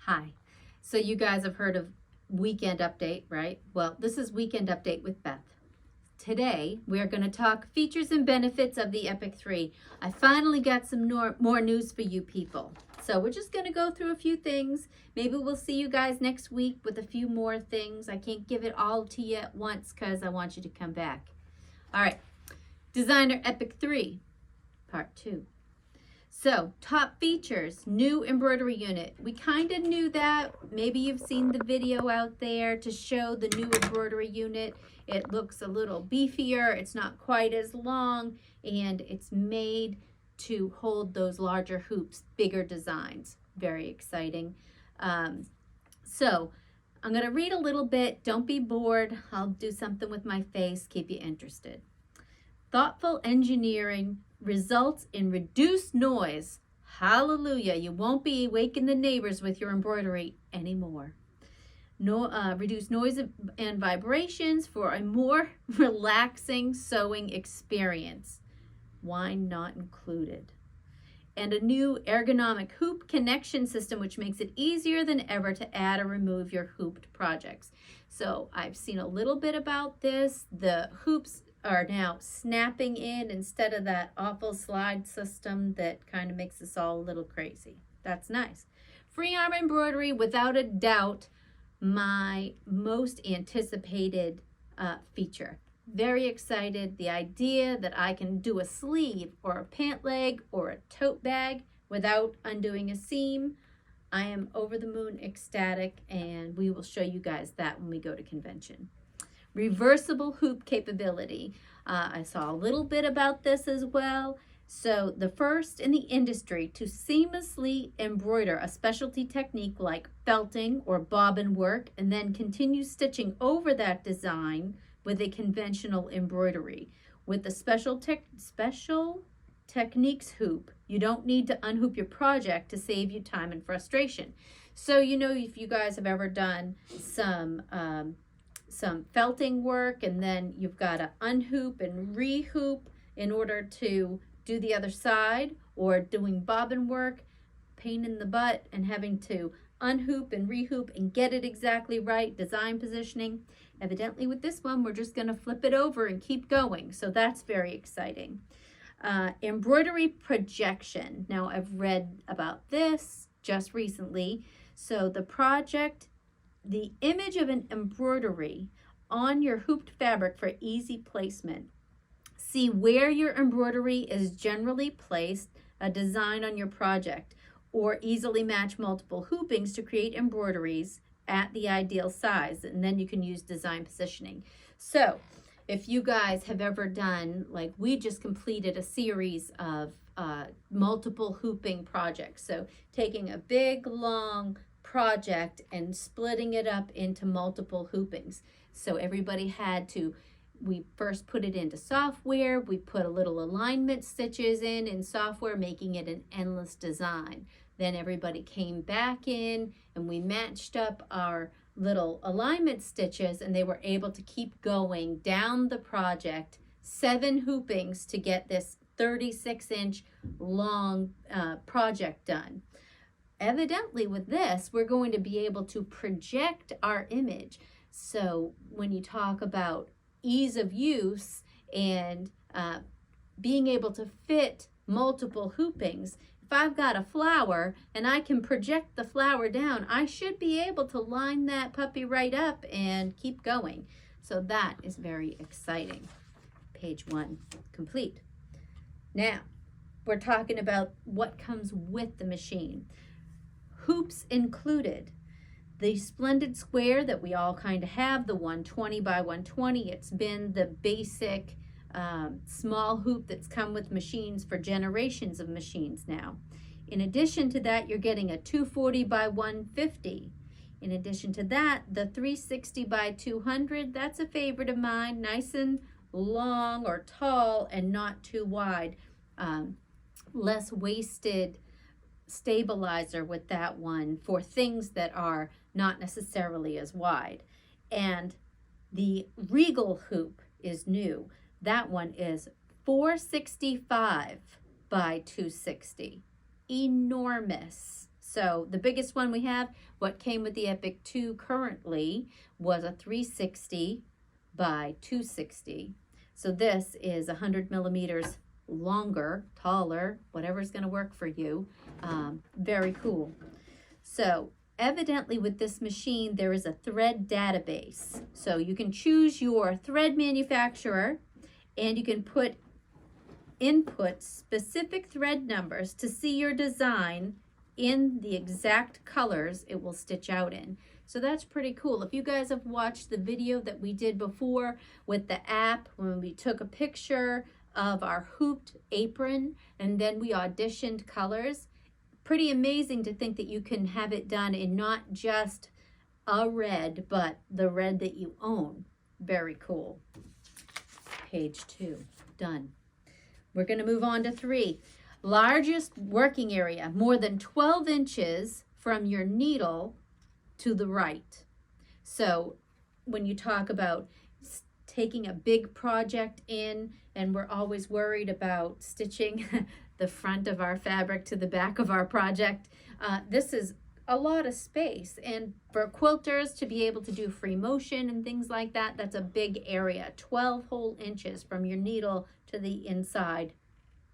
Hi. So you guys have heard of Weekend Update, right? Well, this is Weekend Update with Beth. Today, we're going to talk features and benefits of the EPIC3. I finally got some more news for you people. So we're just going to go through a few things. Maybe we'll see you guys next week with a few more things. I can't give it all to you at once because I want you to come back. All right. Designer EPIC3, part 2. So, top features, new embroidery unit. We kind of knew that. Maybe you've seen the video out there to show the new embroidery unit. It looks a little beefier. It's not quite as long, and it's made to hold those larger hoops, bigger designs. Very exciting. So, I'm going to read a little bit. Don't be bored. I'll do something with my face, keep you interested. Thoughtful engineering results in reduced noise. Hallelujah. You won't be waking the neighbors with your embroidery anymore. Reduce noise and vibrations for a more relaxing sewing experience. Wine not included. And a new ergonomic hoop connection system, which makes it easier than ever to add or remove your hooped projects. So I've seen a little bit about this. The hoops are now snapping in instead of that awful slide system that kind of makes us all a little crazy. That's nice. Free arm embroidery, without a doubt, my most anticipated feature. Very excited. The idea that I can do a sleeve or a pant leg or a tote bag without undoing a seam. I am over the moon ecstatic, and we will show you guys that when we go to convention. Reversible hoop capability. I saw a little bit about this as well. So the first in the industry to seamlessly embroider a specialty technique like felting or bobbin work and then continue stitching over that design with a conventional embroidery. With the special techniques hoop, you don't need to unhoop your project to save you time and frustration. So, you know, if you guys have ever done some felting work and then you've got to unhoop and rehoop in order to do the other side, or doing bobbin work, pain in the butt and having to unhoop and rehoop and get it exactly right, design positioning. Evidently with this one, we're just going to flip it over and keep going. So that's very exciting. Embroidery projection. Now I've read about this just recently. So the image of an embroidery on your hooped fabric for easy placement. See where your embroidery is generally placed, a design on your project, or easily match multiple hoopings to create embroideries at the ideal size, and then you can use design positioning. So if you guys have ever done, like we just completed a series of multiple hooping projects, so taking a big long project and splitting it up into multiple hoopings. So everybody had to, we first put it into software, we put a little alignment stitches in software, making it an endless design. Then everybody came back in and we matched up our little alignment stitches, and they were able to keep going down the project, 7 hoopings to get this 36-inch long project done. Evidently with this, we're going to be able to project our image. So when you talk about ease of use and being able to fit multiple hoopings, if I've got a flower and I can project the flower down, I should be able to line that puppy right up and keep going. So that is very exciting. Page 1 complete. Now, we're talking about what comes with the machine. Hoops included. The splendid square that we all kind of have, the 120 by 120, it's been the basic small hoop that's come with machines for generations of machines now. In addition to that, you're getting a 240 by 150. In addition to that, the 360 by 200, that's a favorite of mine, nice and long or tall and not too wide. Less wasted stabilizer with that one for things that are not necessarily as wide. And the Regal hoop is new. That one is 465 by 260. Enormous. So the biggest one we have, what came with the EPIC3 currently, was a 360 by 260. So this is 100 millimeters longer, taller, whatever's going to work for you. Very cool. So evidently with this machine, there is a thread database. So you can choose your thread manufacturer and you can input specific thread numbers to see your design in the exact colors it will stitch out in. So that's pretty cool. If you guys have watched the video that we did before with the app, when we took a picture of our hooped apron and then we auditioned colors, pretty amazing to think that you can have it done in not just a red, but the red that you own. Very cool. Page 2, done. We're going to move on to 3. Largest working area, more than 12 inches from your needle to the right. So when you talk about taking a big project in, and we're always worried about stitching the front of our fabric to the back of our project, this is a lot of space. And for quilters to be able to do free motion and things like that, that's a big area. 12 whole inches from your needle to the inside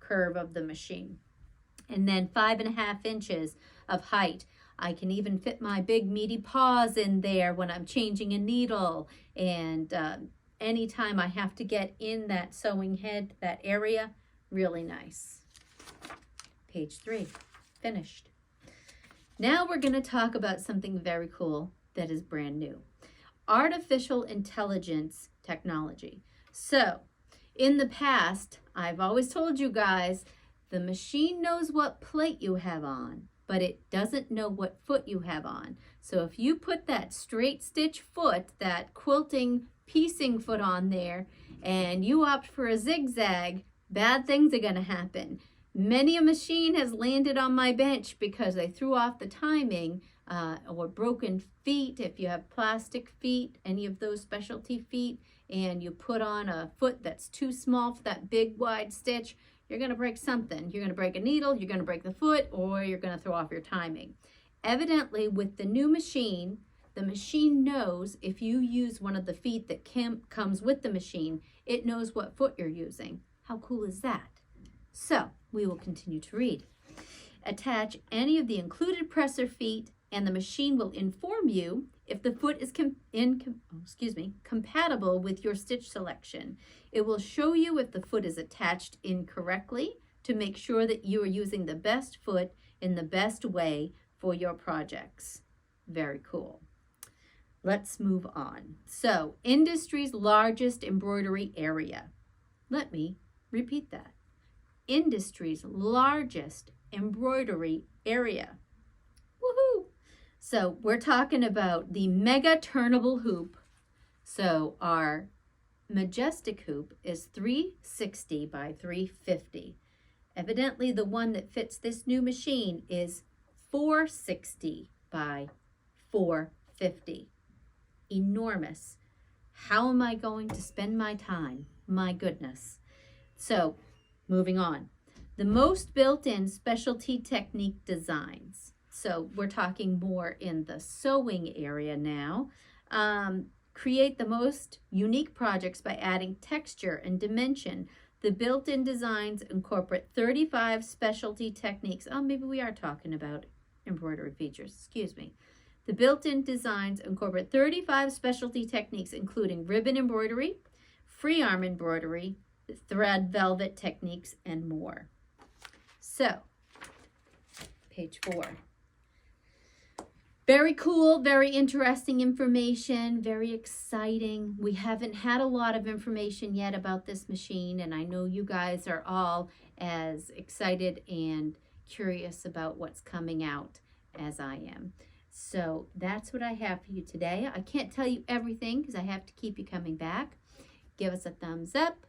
curve of the machine. And then 5.5 inches of height. I can even fit my big meaty paws in there when I'm changing a needle. And anytime I have to get in that sewing head, that area, really nice. Page 3, finished. Now we're going to talk about something very cool that is brand new. Artificial intelligence technology. So, in the past, I've always told you guys, the machine knows what plate you have on, but it doesn't know what foot you have on. So if you put that straight stitch foot, that quilting piecing foot on there, and you opt for a zigzag, bad things are going to happen. Many a machine has landed on my bench because they threw off the timing, or broken feet. If you have plastic feet, any of those specialty feet, and you put on a foot that's too small for that big wide stitch, you're going to break something. You're going to break a needle, you're going to break the foot, or you're going to throw off your timing. Evidently, with the new machine, the machine knows if you use one of the feet that comes with the machine, it knows what foot you're using. How cool is that? So, we will continue to read. Attach any of the included presser feet and the machine will inform you if the foot is compatible with your stitch selection. It will show you if the foot is attached incorrectly to make sure that you are using the best foot in the best way for your projects. Very cool. Let's move on. So, industry's largest embroidery area. Let me repeat that. Industry's largest embroidery area. Woohoo! So we're talking about the mega turnable hoop. So our majestic hoop is 360 by 350. Evidently the one that fits this new machine is 460 by 450. Enormous. How am I going to spend my time? My goodness. So moving on. The most built-in specialty technique designs. So we're talking more in the sewing area now. Create the most unique projects by adding texture and dimension. The built-in designs incorporate 35 specialty techniques. Oh, maybe we are talking about embroidery features. Excuse me. The built-in designs incorporate 35 specialty techniques, including ribbon embroidery, free arm embroidery, thread velvet techniques, and more. So, page 4. Very cool, very interesting information, very exciting. We haven't had a lot of information yet about this machine, and I know you guys are all as excited and curious about what's coming out as I am. So that's what I have for you today. I can't tell you everything because I have to keep you coming back. Give us a thumbs up,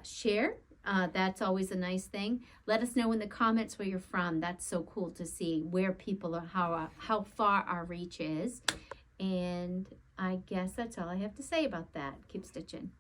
share. That's always a nice thing. Let us know in the comments where you're from. That's so cool to see where people are, how far our reach is. And I guess that's all I have to say about that. Keep stitching.